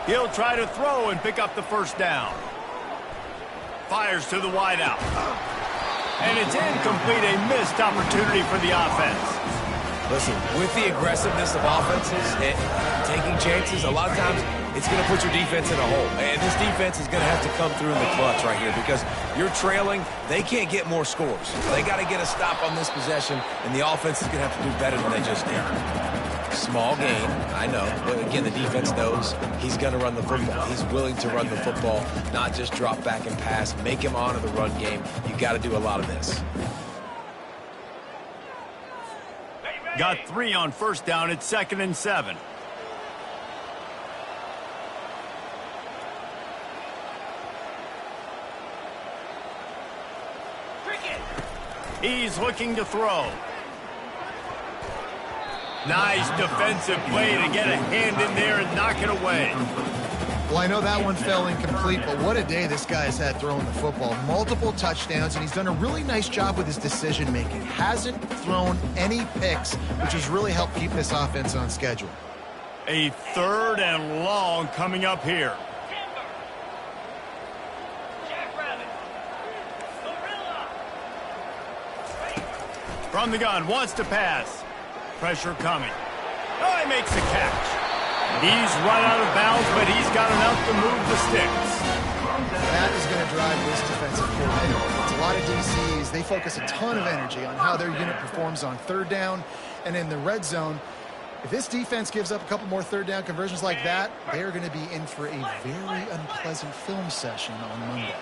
He'll try to throw and pick up the first down. Fires to the wideout. And it's incomplete, a missed opportunity for the offense. Listen, with the aggressiveness of offenses and taking chances, a lot of times it's going to put your defense in a hole. And this defense is going to have to come through in the clutch right here because you're trailing. They can't get more scores. They got to get a stop on this possession, and the offense is going to have to do better than they just did. Small gain, I know. But again, the defense knows he's going to run the football. He's willing to run the football, not just drop back and pass, make him honor the run game. You got to do a lot of this. Got 3 on first down. It's 2nd and 7. He's looking to throw. Nice defensive play to get a hand in there and knock it away. Well, I know that one fell incomplete, but what a day this guy's had throwing the football. Multiple touchdowns, and he's done a really nice job with his decision-making. Hasn't thrown any picks, which has really helped keep this offense on schedule. A 3rd and long coming up here. From the gun, wants to pass. Pressure coming. Oh, he makes the catch. He's run out of bounds, but he's got enough to move the sticks. That is going to drive this defensive coordinator. It's a lot of DCs. They focus a ton of energy on how their unit performs on 3rd down and in the red zone. If this defense gives up a couple more 3rd down conversions like that, they are going to be in for a very unpleasant film session on Monday.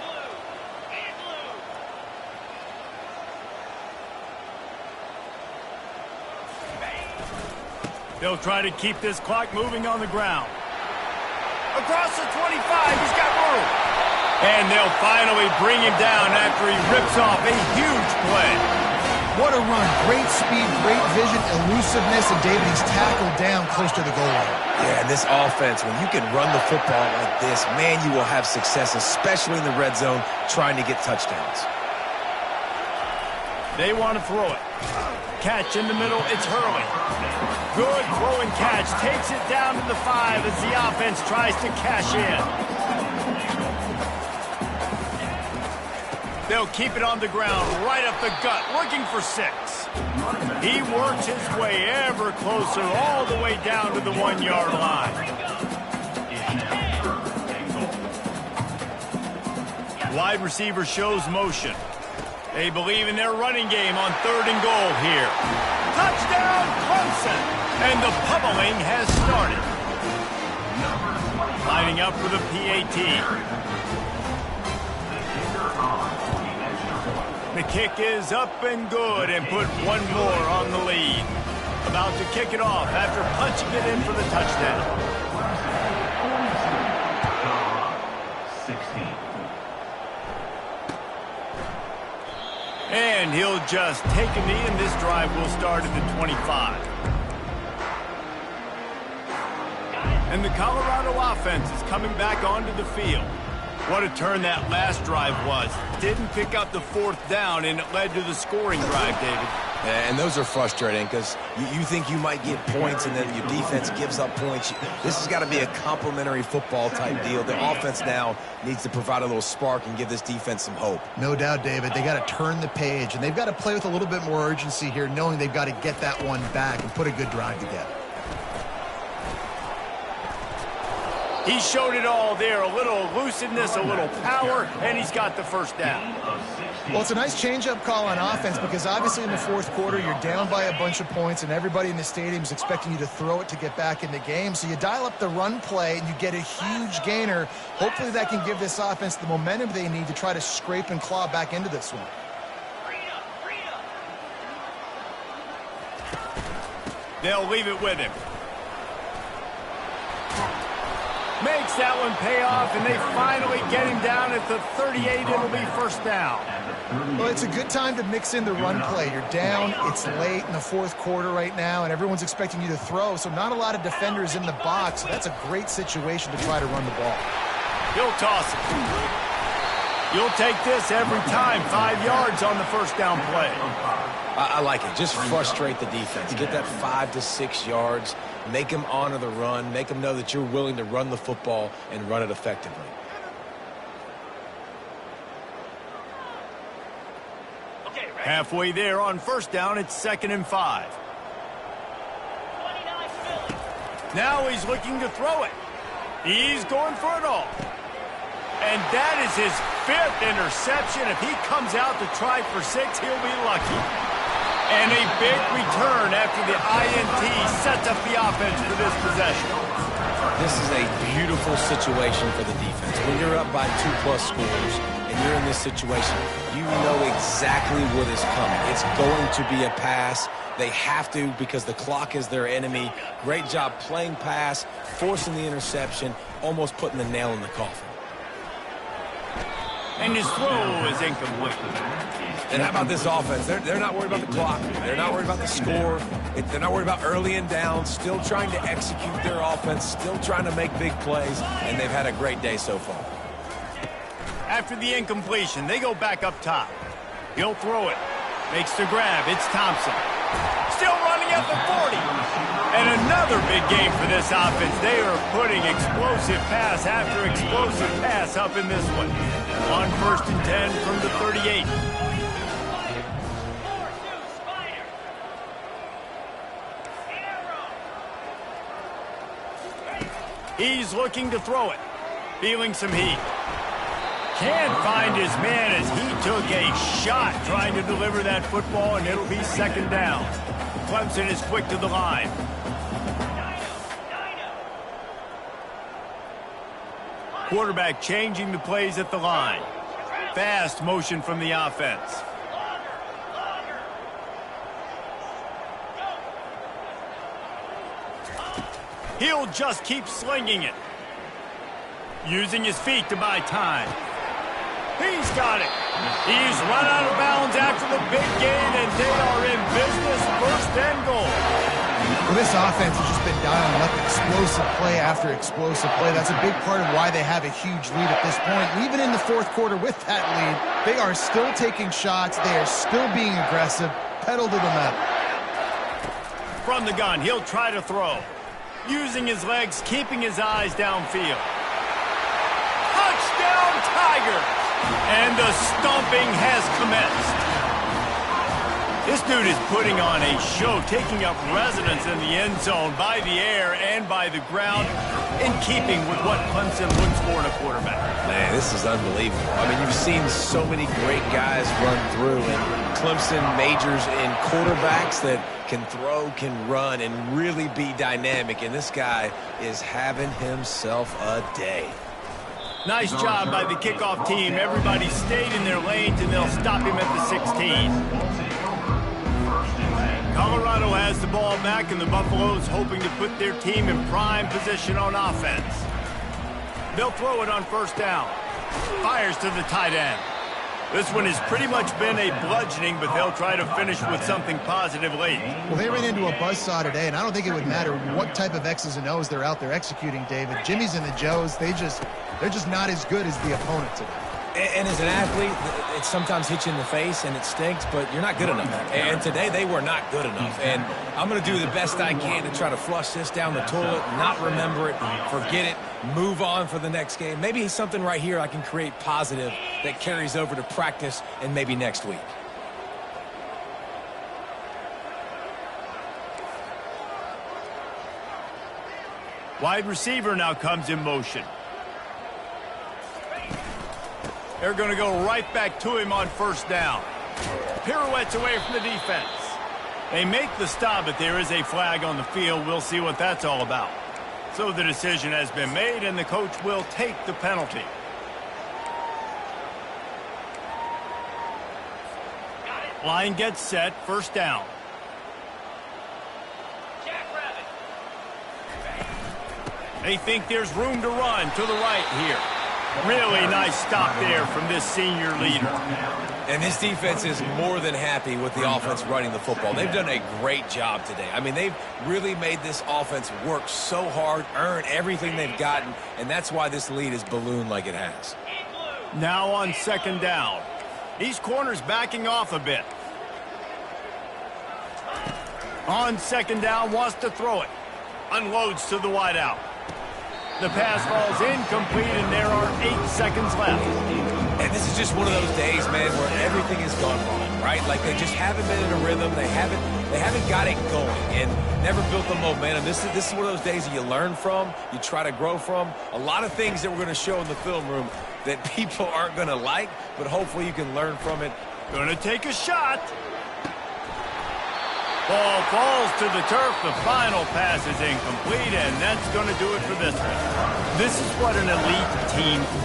They'll try to keep this clock moving on the ground. Across the 25, he's got room. And they'll finally bring him down after he rips off a huge play. What a run. Great speed, great vision, elusiveness, and David, he's tackled down close to the goal line. Yeah, and this offense, when you can run the football like this, man, you will have success, especially in the red zone, trying to get touchdowns. They want to throw it. Catch in the middle, it's Hurley. Good throw and catch. Takes it down to the 5 as the offense tries to cash in. They'll keep it on the ground, right up the gut, looking for 6. He works his way ever closer, all the way down to the 1-yard line. Wide receiver shows motion. They believe in their running game on 3rd and goal here. Touchdown, Clemson! And the pummeling has started. Lining up for the PAT. The kick is up and good and put one more on the lead. About to kick it off after punching it in for the touchdown. 16. And he'll just take a knee, and this drive will start at the 25. And the Colorado offense is coming back onto the field. What a turn that last drive was. Didn't pick up the 4th down, and it led to the scoring drive, David. Yeah, and those are frustrating because you think you might get points, and then your defense gives up points. This has got to be a complimentary football type deal. The offense now needs to provide a little spark and give this defense some hope. No doubt, David. They got to turn the page, and they've got to play with a little bit more urgency here, knowing they've got to get that one back and put a good drive together. He showed it all there, a little elusiveness, a little power, and he's got the 1st down. Well, it's a nice change-up call on offense because obviously in the 4th quarter, you're down by a bunch of points, and everybody in the stadium is expecting you to throw it to get back in the game. So you dial up the run play, and you get a huge gainer. Hopefully that can give this offense the momentum they need to try to scrape and claw back into this one. They'll leave it with him. Makes that one pay off, and they finally get him down at the 38. It'll be 1st down. Well, it's a good time to mix in the run play. You're down, it's late in the 4th quarter right now, and everyone's expecting you to throw, so not a lot of defenders in the box. So that's a great situation to try to run the ball. He'll toss it. You'll take this every time. 5 yards on the 1st down play. I like it. Just frustrate the defense. Get that 5 to 6 yards. Make them honor the run. Make them know that you're willing to run the football and run it effectively. Halfway there on 1st down, it's 2nd and 5. Now he's looking to throw it. He's going for it all. And that is his 5th interception. If he comes out to try for 6, he'll be lucky. And a big return after the INT sets up the offense for this possession. This is a beautiful situation for the defense. When you're up by 2+ scores and you're in this situation, you know exactly what is coming. It's going to be a pass. They have to because the clock is their enemy. Great job playing pass, forcing the interception, almost putting the nail in the coffin. And his throw is incomplete. And how about this offense? They're not worried about the clock. They're not worried about the score. They're not worried about early and down. Still trying to execute their offense. Still trying to make big plays. And they've had a great day so far. After the incompletion, they go back up top. He'll throw it. Makes the grab. It's Thompson. Still running at the 40. And another big game for this offense. They are putting explosive pass after explosive pass up in this one. On 1st and 10 from the 38. He's looking to throw it. Feeling some heat. Can't find his man as he took a shot trying to deliver that football, and it'll be 2nd down. Clemson is quick to the line. Quarterback changing the plays at the line. Fast motion from the offense. He'll just keep slinging it. Using his feet to buy time. He's got it. He's run out of bounds after the big gain, and they are in business. First and goal. Well, this offense has just been dialing up explosive play after explosive play. That's a big part of why they have a huge lead at this point. Even in the fourth quarter with that lead, they are still taking shots. They are still being aggressive. Pedal to the metal. From the gun, he'll try to throw. Using his legs, keeping his eyes downfield. Touchdown, Tigers! And the stomping has commenced. This dude is putting on a show, taking up residence in the end zone by the air and by the ground, in keeping with what Clemson looks for in a quarterback. Man, this is unbelievable. I mean, you've seen so many great guys run through, and Clemson majors in quarterbacks that can throw, can run, and really be dynamic, and this guy is having himself a day. Nice job by the kickoff team. Everybody stayed in their lanes, and they'll stop him at the 16. Colorado has the ball back, and the Buffaloes hoping to put their team in prime position on offense. They'll throw it on first down. Fires to the tight end. This one has pretty much been a bludgeoning, but they'll try to finish with something positive late. Well, they ran into a buzzsaw today, and I don't think it would matter what type of X's and O's they're out there executing, David. Jimmy's and the Joes, they're just not as good as the opponent today. And as an athlete, it sometimes hits you in the face and it stinks, but you're not good enough. And today they were not good enough. And I'm going to do the best I can to try to flush this down the toilet, not remember it, forget it, move on for the next game. Maybe something right here I can create positive that carries over to practice and maybe next week. Wide receiver now comes in motion. They're going to go right back to him on first down. Pirouettes away from the defense. They make the stop, but there is a flag on the field. We'll see what that's all about. So the decision has been made, and the coach will take the penalty. Line gets set, first down. They think there's room to run to the right here. Really nice stop there from this senior leader. And this defense is more than happy with the offense running the football. They've done a great job today. I mean, they've really made this offense work so hard, earn everything they've gotten, and that's why this lead is ballooned like it has. Now on second down. These corners backing off a bit. On second down, wants to throw it. Unloads to the wideout. The pass falls incomplete, and there are 8 seconds left. And this is just one of those days, man, where everything has gone wrong, right? Like they just haven't been in a rhythm. They haven't got it going and never built the momentum. This is one of those days that you learn from, you try to grow from. A lot of things that we're going to show in the film room that people aren't going to like, but hopefully you can learn from it. Going to take a shot. Ball falls to the turf. The final pass is incomplete, and that's going to do it for this one. This is what an elite team does.